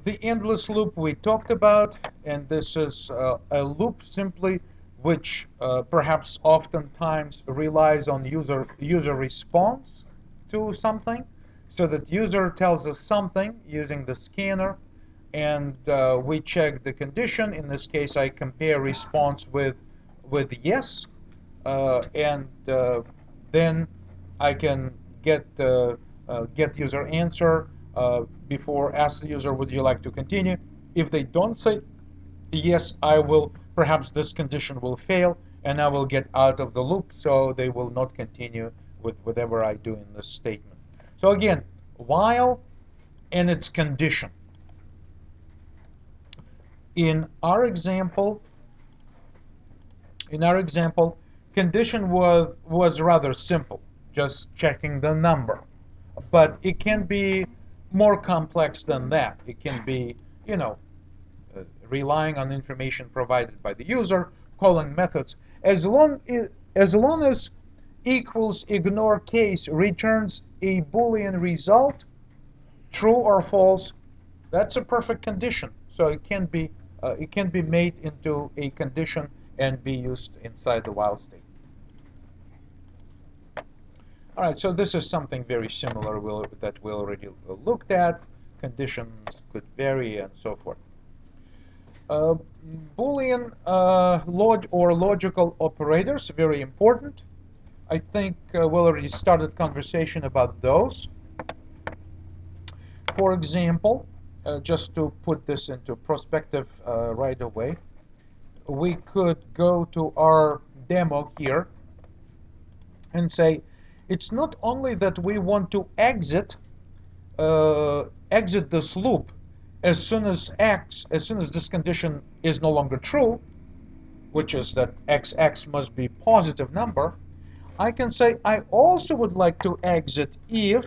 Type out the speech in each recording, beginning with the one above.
The endless loop we talked about, and this is a loop simply which perhaps oftentimes relies on user response to something, so that user tells us something using the scanner, and we check the condition. In this case, I compare response with yes, and then I can get user answer before ask the user, would you like to continue? If they don't say yes, I will, perhaps this condition will fail, and I will get out of the loop, so they will not continue with whatever I do in this statement. So again, while and its condition. In our example, condition was rather simple, just checking the number. But it can be more complex than that. It can be, relying on information provided by the user, calling methods. As long as equals ignore case returns a boolean result, true or false, that's a perfect condition. So it can be made into a condition and be used inside the while state. All right, so this is something very similar that we already looked at. Conditions could vary and so forth. Boolean logical operators, very important. I think we already started conversation about those. For example, just to put this into perspective right away, we could go to our demo here and say, it's not only that we want to exit this loop as soon as this condition is no longer true, which is that xx must be positive number. I can say I also would like to exit if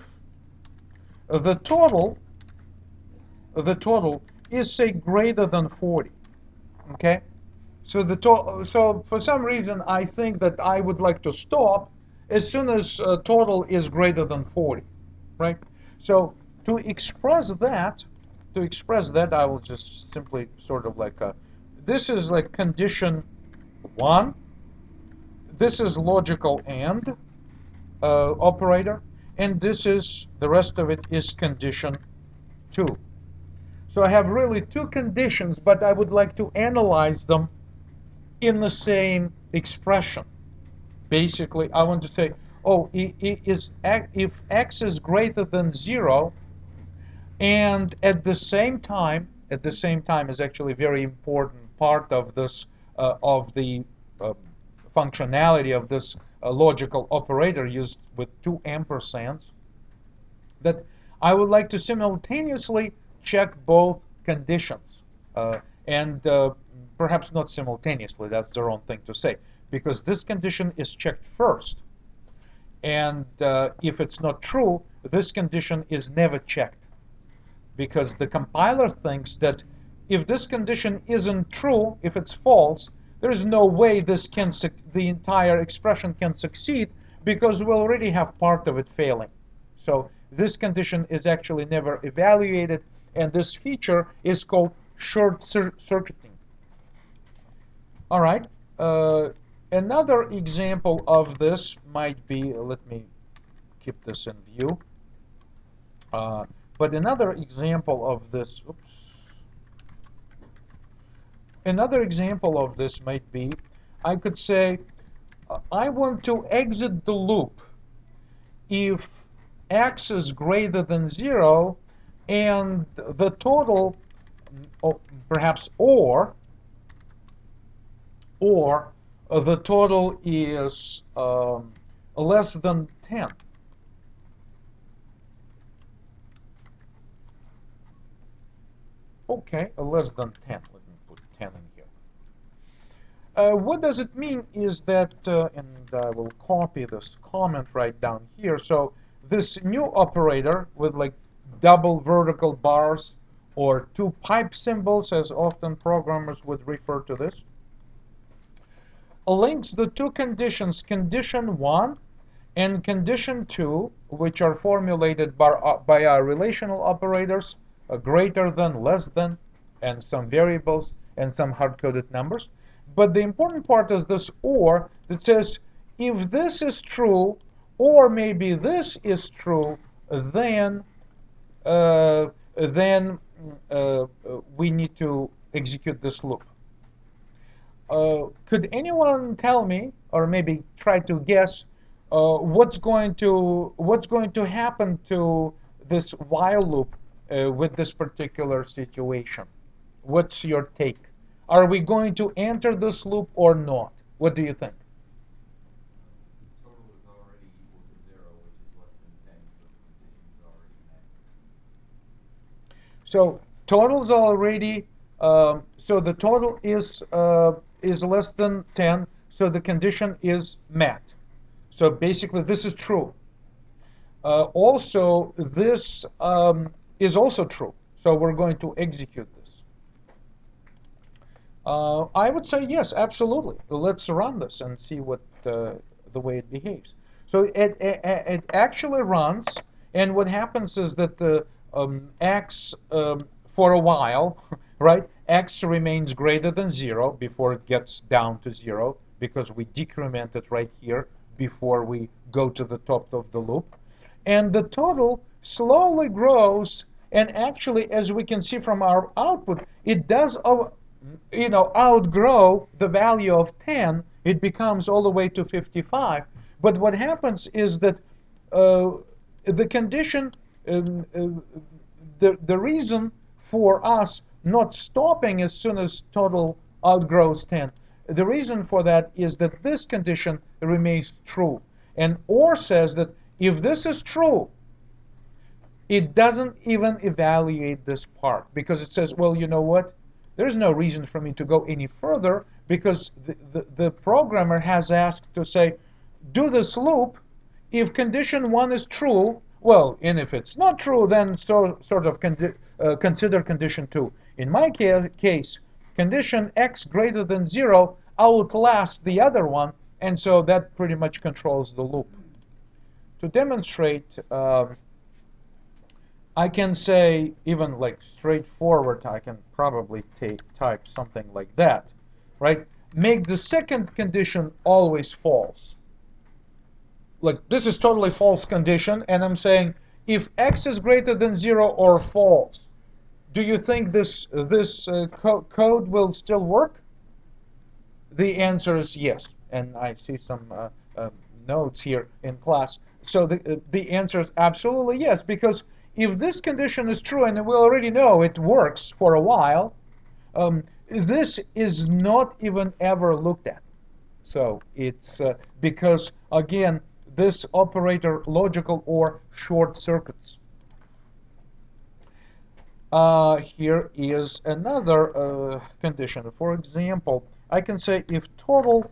the total is, say, greater than 40. Okay, so so for some reason I think that I would like to stop as soon as total is greater than 40, right? So to express that, I will just simply sort of like this is like condition 1. This is logical AND operator, and this is, the rest of it is condition 2. So I have really two conditions, but I would like to analyze them in the same expression. Basically, I want to say, oh, if x is greater than 0, and at the same time is actually a very important part of this of the functionality of this logical operator used with 2 ampersands, that I would like to simultaneously check both conditions, and perhaps not simultaneously, that's the wrong thing to say, because this condition is checked first, and if it's not true, this condition is never checked, because the compiler thinks that if this condition isn't true, if it's false, there's no way the entire expression can succeed, because we already have part of it failing. So this condition is actually never evaluated, and this feature is called short-circuiting. All right. Another example of this might be, let me keep this in view. But another example of this, another example of this might be, I could say, I want to exit the loop if x is greater than 0 and the total, perhaps or the total is less than 10. Okay, less than 10. Let me put 10 in here. What does it mean is that, and I will copy this comment right down here. So this new operator with like double vertical bars or 2 pipe symbols, as often programmers would refer to this, links the two conditions, condition 1 and condition 2, which are formulated by our relational operators, greater than, less than, and some variables and some hard-coded numbers. But the important part is this or that says if this is true, or maybe this is true, then uh, then we need to execute this loop. Could anyone tell me, or maybe try to guess, what's going to happen to this while loop with this particular situation? What's your take? Are we going to enter this loop or not? What do you think? Total is already equal to 0, which is less than 10, so the condition is already met. So total's already so the total is less than 10, so the condition is met. So basically, this is true. Also, this is also true. So we're going to execute this. I would say yes, absolutely. Let's run this and see what the way it behaves. So it actually runs, and what happens is that the x for a while, right? X remains greater than 0 before it gets down to 0 because we decrement it right here before we go to the top of the loop. And the total slowly grows, and actually, as we can see from our output, it does outgrow the value of 10. It becomes all the way to 55. But what happens is that the condition, the reason for us not stopping as soon as total outgrows 10, the reason for that is that this condition remains true. And OR says that if this is true, it doesn't even evaluate this part because it says, well, you know what? There's no reason for me to go any further because the programmer has asked to say, do this loop. If condition 1 is true, well, and if it's not true, then sort of consider condition 2. In my case, condition x greater than 0 outlasts the other one, and so that pretty much controls the loop. To demonstrate, I can say, even like straightforward, I can probably type something like that, right? Make the second condition always false. Like this is totally false condition, and I'm saying if x is greater than 0 or false, do you think this code will still work? The answer is yes, and I see some notes here in class. So the answer is absolutely yes, because if this condition is true, and we already know it works for a while, this is not even ever looked at. So it's because, again, this operator, logical OR, short circuits. Here is another condition. For example, I can say if total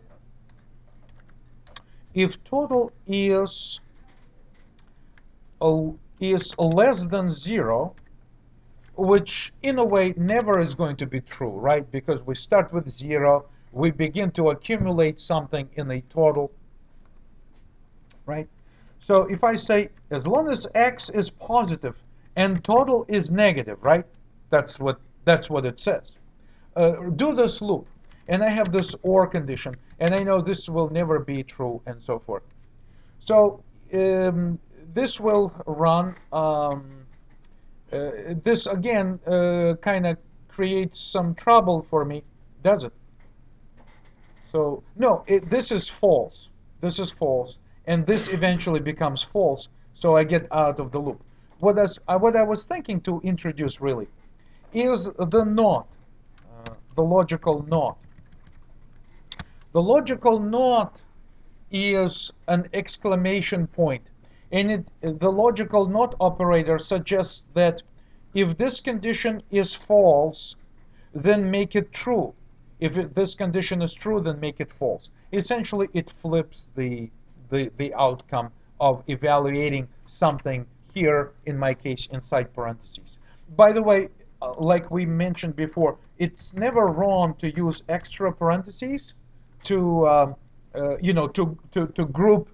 is less than 0, which in a way never is going to be true, right? Because we start with 0, we begin to accumulate something in a total, right? So if I say as long as x is positive and total is negative, right? That's what it says. Do this loop, and I have this OR condition, and I know this will never be true, and so forth. So this will run. This again kind of creates some trouble for me, does it? So no, this is false. This is false, and this eventually becomes false. So I get out of the loop. What I was thinking to introduce really is the not, the logical not. The logical not is an exclamation point, and the logical not operator suggests that if this condition is false, then make it true. If this condition is true, then make it false. Essentially, it flips the outcome of evaluating something here, in my case, inside parentheses. By the way, like we mentioned before, it's never wrong to use extra parentheses to to group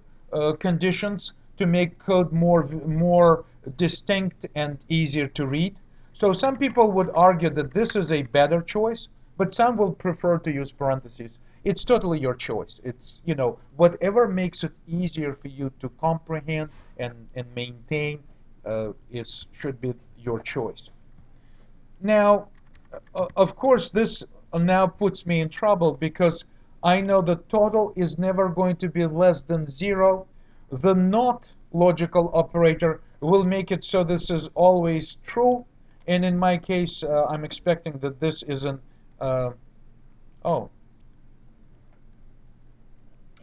conditions to make code more distinct and easier to read. So some people would argue that this is a better choice, but some will prefer to use parentheses. It's totally your choice. It's, whatever makes it easier for you to comprehend and maintain should be your choice. Now, of course, this now puts me in trouble because I know the total is never going to be less than 0. The not logical operator will make it so this is always true. And in my case, I'm expecting that this is an, oh,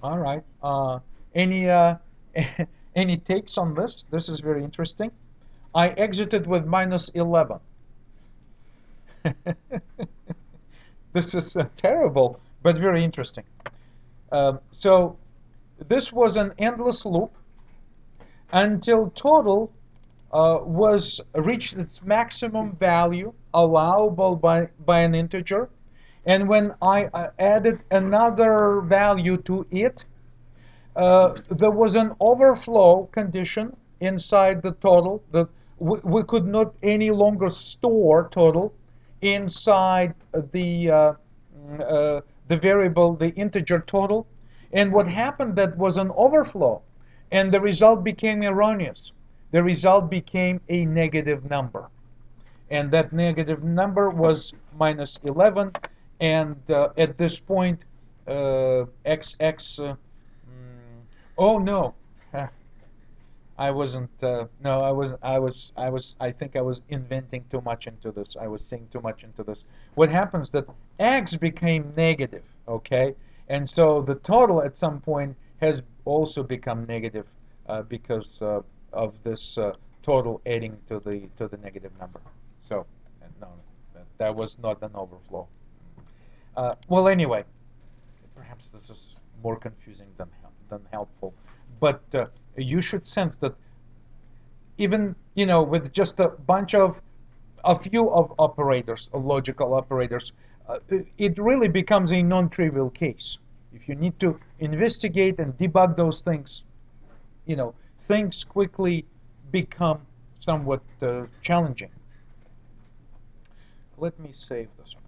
all right. Any, any takes on this? This is very interesting. I exited with minus 11. This is terrible, but very interesting. So this was an endless loop until total was reached its maximum value allowable by an integer. And when I added another value to it, there was an overflow condition inside the total. We could not any longer store total inside the variable, the integer total. And what happened, that was an overflow, and the result became erroneous. The result became a negative number, and that negative number was minus 11. And at this point, XX. Oh no, I wasn't. No, I wasn't. I think I was inventing too much into this. I was saying too much into this. What happens that x became negative, okay, and so the total at some point has also become negative because of this total adding to the negative number. So no, that was not an overflow. Well, anyway, perhaps this is more confusing than helpful, but you should sense that even with just a few of operators, of logical operators, it really becomes a non-trivial case. If you need to investigate and debug those things, things quickly become somewhat challenging. Let me save this one.